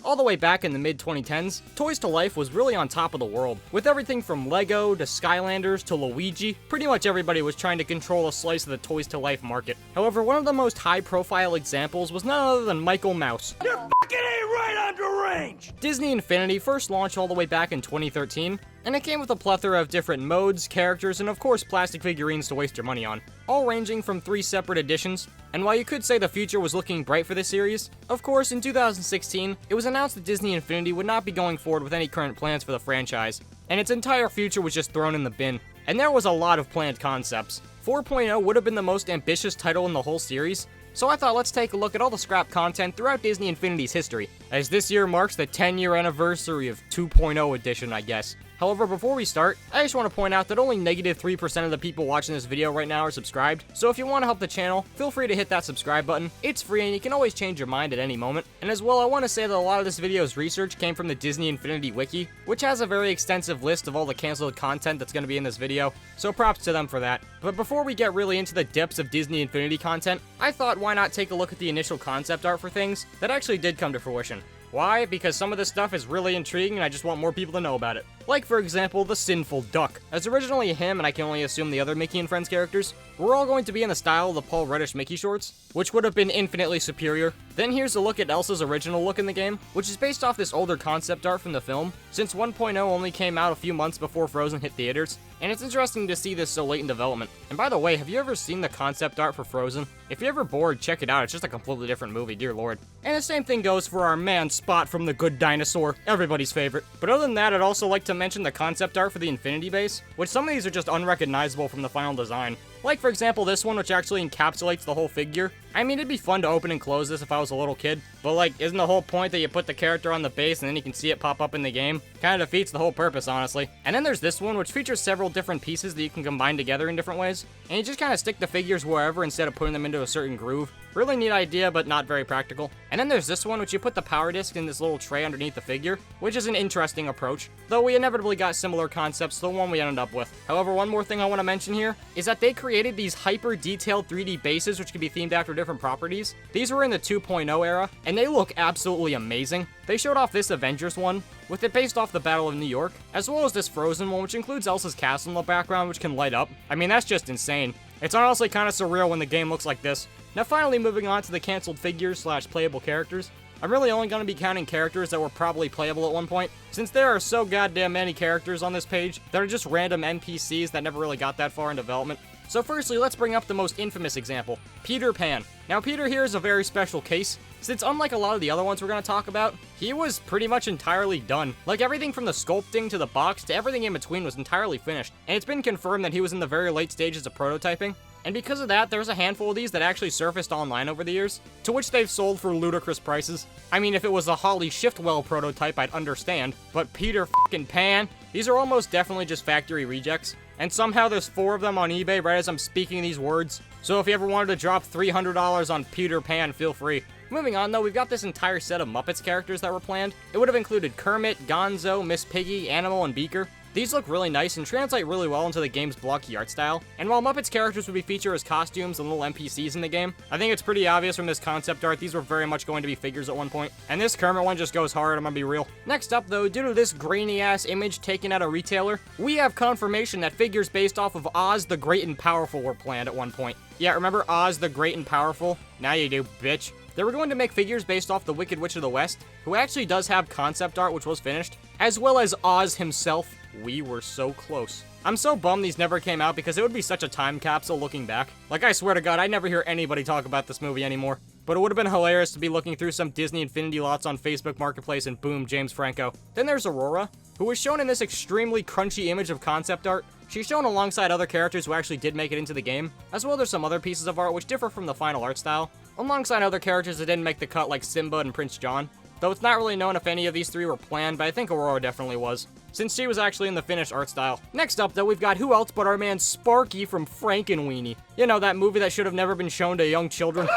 All the way back in the mid-2010s, Toys to Life was really on top of the world. With everything from Lego to Skylanders to Luigi, pretty much everybody was trying to control a slice of the Toys to Life market. However, one of the most high-profile examples was none other than Michael Mouse. You're fucking right under range! Disney Infinity first launched all the way back in 2013, and it came with a plethora of different modes, characters, and of course plastic figurines to waste your money on, all ranging from 3 separate editions. And while you could say the future was looking bright for this series, of course in 2016, it was announced that Disney Infinity would not be going forward with any current plans for the franchise, and its entire future was just thrown in the bin. And there was a lot of planned concepts. 4.0 would have been the most ambitious title in the whole series, so I thought let's take a look at all the scrap content throughout Disney Infinity's history, as this year marks the 10-year anniversary of 2.0 edition, I guess. However, before we start, I just want to point out that only -3% of the people watching this video right now are subscribed, so if you want to help the channel, feel free to hit that subscribe button. It's free and you can always change your mind at any moment. And as well, I want to say that a lot of this video's research came from the Disney Infinity Wiki, which has a very extensive list of all the canceled content that's going to be in this video, so props to them for that. But before we get really into the depths of Disney Infinity content, I thought why not take a look at the initial concept art for things that actually did come to fruition. Why? Because some of this stuff is really intriguing and I just want more people to know about it. Like, for example, the Sinful Duck. As originally him, and I can only assume the other Mickey and Friends characters, were all going to be in the style of the Paul Reddish Mickey shorts, which would have been infinitely superior. Then here's a look at Elsa's original look in the game, which is based off this older concept art from the film, since 1.0 only came out a few months before Frozen hit theaters, and it's interesting to see this so late in development. And by the way, have you ever seen the concept art for Frozen? If you're ever bored, check it out, it's just a completely different movie, dear lord. And the same thing goes for our man Spot from The Good Dinosaur, everybody's favorite. But other than that, I'd also like to mention the concept art for the Infinity Base, which some of these are just unrecognizable from the final design. Like, for example, this one, which actually encapsulates the whole figure. I mean, it'd be fun to open and close this if I was a little kid, but like, isn't the whole point that you put the character on the base and then you can see it pop up in the game? Kinda defeats the whole purpose, honestly. And then there's this one, which features several different pieces that you can combine together in different ways, and you just kinda stick the figures wherever instead of putting them into a certain groove. Really neat idea, but not very practical. And then there's this one, which you put the power disc in this little tray underneath the figure, which is an interesting approach, though we inevitably got similar concepts to the one we ended up with. However, one more thing I want to mention here is that they created these hyper-detailed 3D bases which can be themed after different properties. These were in the 2.0 era, and they look absolutely amazing. They showed off this Avengers one, with it based off the Battle of New York, as well as this Frozen one, which includes Elsa's castle in the background, which can light up. I mean, that's just insane. It's honestly kind of surreal when the game looks like this. Now finally moving on to the canceled figures slash playable characters. I'm really only going to be counting characters that were probably playable at one point, since there are so goddamn many characters on this page that are just random NPCs that never really got that far in development. So firstly, let's bring up the most infamous example, Peter Pan. Now Peter here is a very special case, since unlike a lot of the other ones we're going to talk about, he was pretty much entirely done. Like everything from the sculpting to the box to everything in between was entirely finished, and it's been confirmed that he was in the very late stages of prototyping. And because of that, there's a handful of these that actually surfaced online over the years, to which they've sold for ludicrous prices. I mean, if it was a Holly Shiftwell prototype, I'd understand, but Peter f***ing Pan, these are almost definitely just factory rejects. And somehow there's 4 of them on eBay right as I'm speaking these words. So if you ever wanted to drop $300 on Peter Pan, feel free. Moving on though, we've got this entire set of Muppets characters that were planned. It would have included Kermit, Gonzo, Miss Piggy, Animal, and Beaker. These look really nice and translate really well into the game's blocky art style. And while Muppets characters would be featured as costumes and little NPCs in the game, I think it's pretty obvious from this concept art these were very much going to be figures at one point. And this Kermit one just goes hard, I'm gonna be real. Next up though, due to this grainy ass image taken at a retailer, we have confirmation that figures based off of Oz the Great and Powerful were planned at one point. Yeah, remember Oz the Great and Powerful? Now you do, bitch. They were going to make figures based off the Wicked Witch of the West, who actually does have concept art which was finished, as well as Oz himself. We were so close. I'm so bummed these never came out because it would be such a time capsule looking back. Like, I swear to God, I never hear anybody talk about this movie anymore. But it would have been hilarious to be looking through some Disney Infinity lots on Facebook Marketplace and boom, James Franco. Then there's Aurora, who was shown in this extremely crunchy image of concept art. She's shown alongside other characters who actually did make it into the game, as well as some other pieces of art which differ from the final art style, alongside other characters that didn't make the cut like Simba and Prince John. Though it's not really known if any of these 3 were planned, but I think Aurora definitely was, since she was actually in the finished art style. Next up though, we've got who else but our man Sparky from Frankenweenie. You know, that movie that should have never been shown to young children.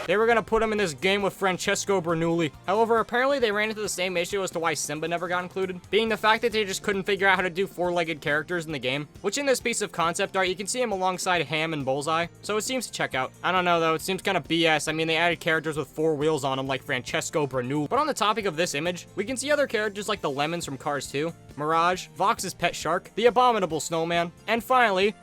They were gonna put him in this game with Francesco Bernoulli. However, apparently they ran into the same issue as to why Simba never got included, being the fact that they just couldn't figure out how to do four-legged characters in the game, which in this piece of concept art, you can see him alongside Ham and Bullseye, so it seems to check out. I don't know though, it seems kind of BS. I mean, they added characters with 4 wheels on them like Francesco Bernoulli. But on the topic of this image, we can see other characters like the Lemons from Cars 2, Mirage, Vox's pet shark, the Abominable Snowman, and finally,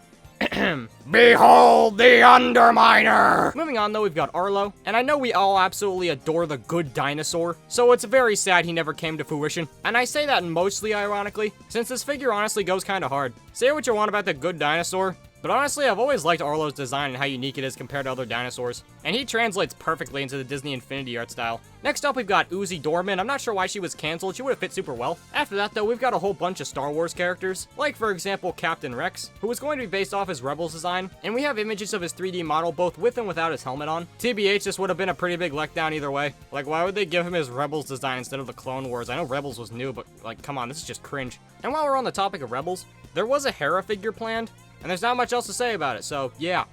behold the Underminer! Moving on though, we've got Arlo, and I know we all absolutely adore the good dinosaur, so it's very sad he never came to fruition. And I say that mostly ironically, since this figure honestly goes kinda hard. Say what you want about the good dinosaur, but honestly, I've always liked Arlo's design and how unique it is compared to other dinosaurs. And he translates perfectly into the Disney Infinity art style. Next up, we've got Uzi Dorman. I'm not sure why she was canceled. She would have fit super well. After that, though, we've got a whole bunch of Star Wars characters. Like, for example, Captain Rex, who was going to be based off his Rebels design. And we have images of his 3D model, both with and without his helmet on. TBH, this would have been a pretty big letdown either way. Like, why would they give him his Rebels design instead of the Clone Wars? I know Rebels was new, but, like, come on, this is just cringe. And while we're on the topic of Rebels, there was a Hera figure planned. And there's not much else to say about it, so yeah,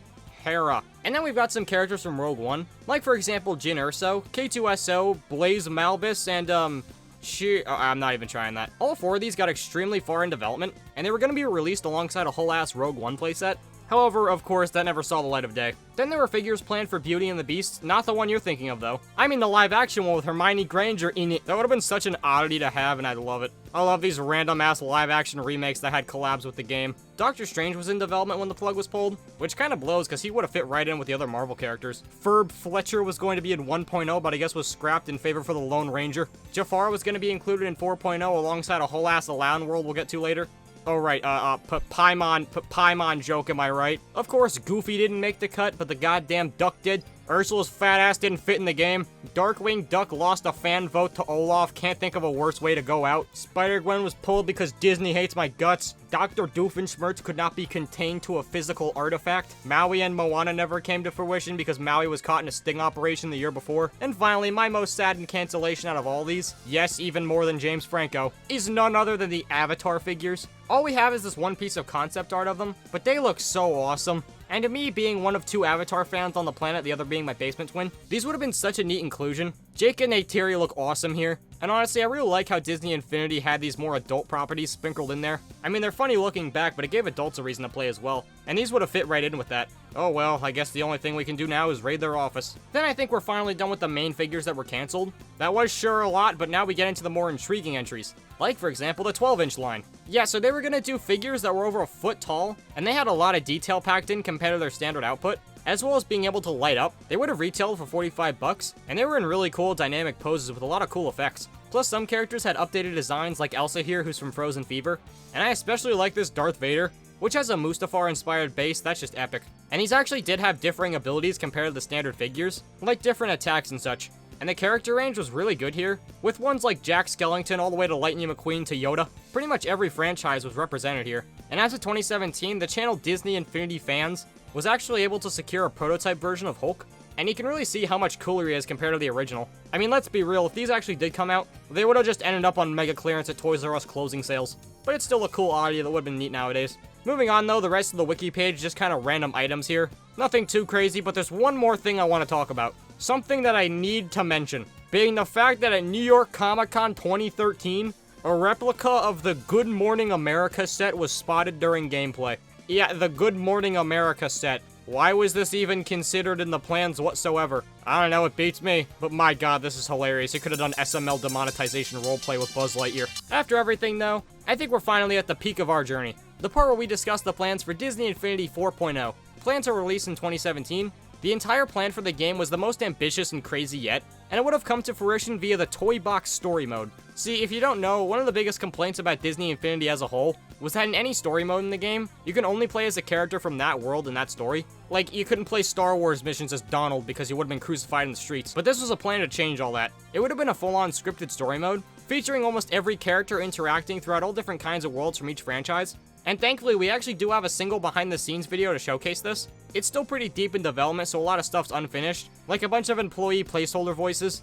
Hera. And then we've got some characters from Rogue One, like for example Jyn Erso, K2SO, Blaze Malbus, and I'm not even trying that. All 4 of these got extremely far in development, and they were going to be released alongside a whole ass Rogue One playset. However, of course, that never saw the light of day. Then there were figures planned for Beauty and the Beast, not the one you're thinking of though. I mean the live action one with Hermione Granger in it. That would have been such an oddity to have, and I'd love it. I love these random ass live action remakes that had collabs with the game. Doctor Strange was in development when the plug was pulled, which kind of blows because he would have fit right in with the other Marvel characters. Ferb Fletcher was going to be in 1.0, but I guess was scrapped in favor for the Lone Ranger. Jafar was going to be included in 4.0 alongside a whole ass Aloun world we'll get to later. Oh, right, Paimon joke, am I right? Of course, Goofy didn't make the cut, but the goddamn Duck did. Ursula's fat ass didn't fit in the game. Darkwing Duck lost a fan vote to Olaf. Can't think of a worse way to go out. Spider-Gwen was pulled because Disney hates my guts. Dr. Doofenshmirtz could not be contained to a physical artifact. Maui and Moana never came to fruition because Maui was caught in a sting operation the year before. And finally, my most saddened cancellation out of all these, yes, even more than James Franco, is none other than the Avatar figures. All we have is this one piece of concept art of them, but they look so awesome. And to me, being one of 2 Avatar fans on the planet, the other being my basement twin, these would have been such a neat inclusion. Jake and Neytiri look awesome here. And honestly, I really like how Disney Infinity had these more adult properties sprinkled in there. I mean, they're funny looking back, but it gave adults a reason to play as well. And these would have fit right in with that. Oh well, I guess the only thing we can do now is raid their office. Then I think we're finally done with the main figures that were canceled. That was sure a lot, but now we get into the more intriguing entries. Like, for example, the 12-inch line. Yeah, so they were gonna do figures that were over a foot tall, and they had a lot of detail packed in compared to their standard output, as well as being able to light up. They would have retailed for 45 bucks, and they were in really cool dynamic poses with a lot of cool effects. Plus, some characters had updated designs like Elsa here, who's from Frozen Fever, and I especially like this Darth Vader, which has a Mustafar-inspired base. That's just epic. And these actually did have differing abilities compared to the standard figures, like different attacks and such. And the character range was really good here, with ones like Jack Skellington all the way to Lightning McQueen to Yoda. Pretty much every franchise was represented here. And as of 2017, the channel Disney Infinity Fans was actually able to secure a prototype version of Hulk, and you can really see how much cooler he is compared to the original. I mean, let's be real, if these actually did come out, they would have just ended up on mega clearance at Toys R Us closing sales. But it's still a cool oddity that would have been neat nowadays. Moving on though, the rest of the wiki page, just kind of random items here. Nothing too crazy, but there's one more thing I want to talk about. Something that I need to mention, being the fact that at New York Comic Con 2013, a replica of the Good Morning America set was spotted during gameplay. Yeah, the Good Morning America set. Why was this even considered in the plans whatsoever? I don't know, it beats me. But my god, this is hilarious. He could have done SML demonetization roleplay with Buzz Lightyear. After everything though, I think we're finally at the peak of our journey. The part where we discuss the plans for Disney Infinity 4.0. Plans are released in 2017. The entire plan for the game was the most ambitious and crazy yet, and it would have come to fruition via the Toy Box Story Mode. See, if you don't know, one of the biggest complaints about Disney Infinity as a whole was that in any story mode in the game, you can only play as a character from that world and that story. Like, you couldn't play Star Wars missions as Donald because he would have been crucified in the streets. But this was a plan to change all that. It would have been a full-on scripted story mode, featuring almost every character interacting throughout all different kinds of worlds from each franchise. And thankfully, we actually do have a single behind-the-scenes video to showcase this. It's still pretty deep in development, so a lot of stuff's unfinished, like a bunch of employee placeholder voices.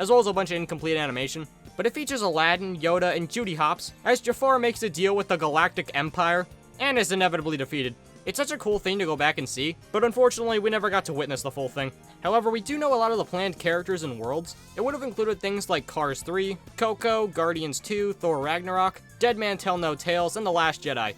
As well as a bunch of incomplete animation. But it features Aladdin, Yoda, and Judy Hopps, as Jafar makes a deal with the Galactic Empire, and is inevitably defeated. It's such a cool thing to go back and see, but unfortunately we never got to witness the full thing. However, we do know a lot of the planned characters and worlds. It would have included things like Cars 3, Coco, Guardians 2, Thor Ragnarok, Dead Man Tell No Tales, and The Last Jedi.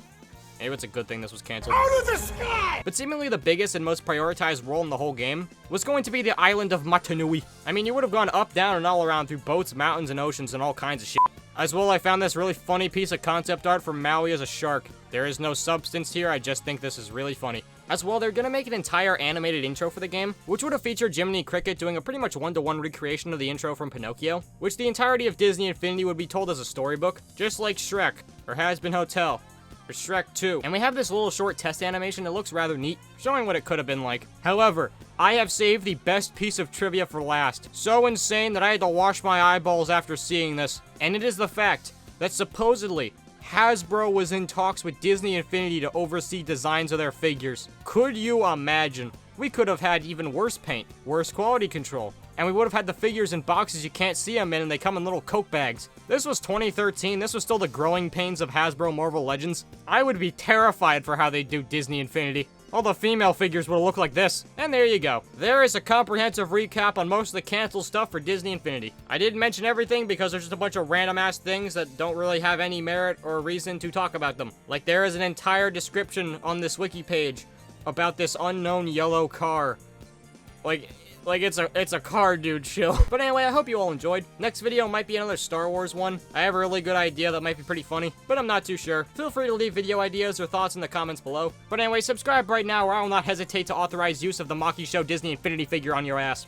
Maybe it's a good thing this was cancelled. Out of the sky! But seemingly the biggest and most prioritized role in the whole game was going to be the island of Matanui. I mean, you would have gone up, down, and all around through boats, mountains, and oceans, and all kinds of shit. As well, I found this really funny piece of concept art for Maui as a shark. There is no substance here, I just think this is really funny. As well, they're gonna make an entire animated intro for the game, which would have featured Jiminy Cricket doing a pretty much one-to-one recreation of the intro from Pinocchio, which the entirety of Disney Infinity would be told as a storybook, just like Shrek, or Has Been Hotel, or Shrek 2. And we have this little short test animation that looks rather neat, showing what it could have been like. However, I have saved the best piece of trivia for last. So insane that I had to wash my eyeballs after seeing this. And it is the fact that supposedly Hasbro was in talks with Disney Infinity to oversee designs of their figures. Could you imagine? We could have had even worse paint, worse quality control, and we would have had the figures in boxes you can't see them in, and they come in little Coke bags. This was 2013, this was still the growing pains of Hasbro Marvel Legends. I would be terrified for how they do Disney Infinity. All the female figures would look like this. And there you go. There is a comprehensive recap on most of the canceled stuff for Disney Infinity. I didn't mention everything because there's just a bunch of random ass things that don't really have any merit or reason to talk about them. Like there is an entire description on this wiki page about this unknown yellow car. Like it's a car, dude, chill. But anyway, I hope you all enjoyed. Next video might be another Star Wars one. I have a really good idea that might be pretty funny, but I'm not too sure. Feel free to leave video ideas or thoughts in the comments below. But anyway, subscribe right now or I will not hesitate to authorize use of the Maki Show Disney Infinity figure on your ass.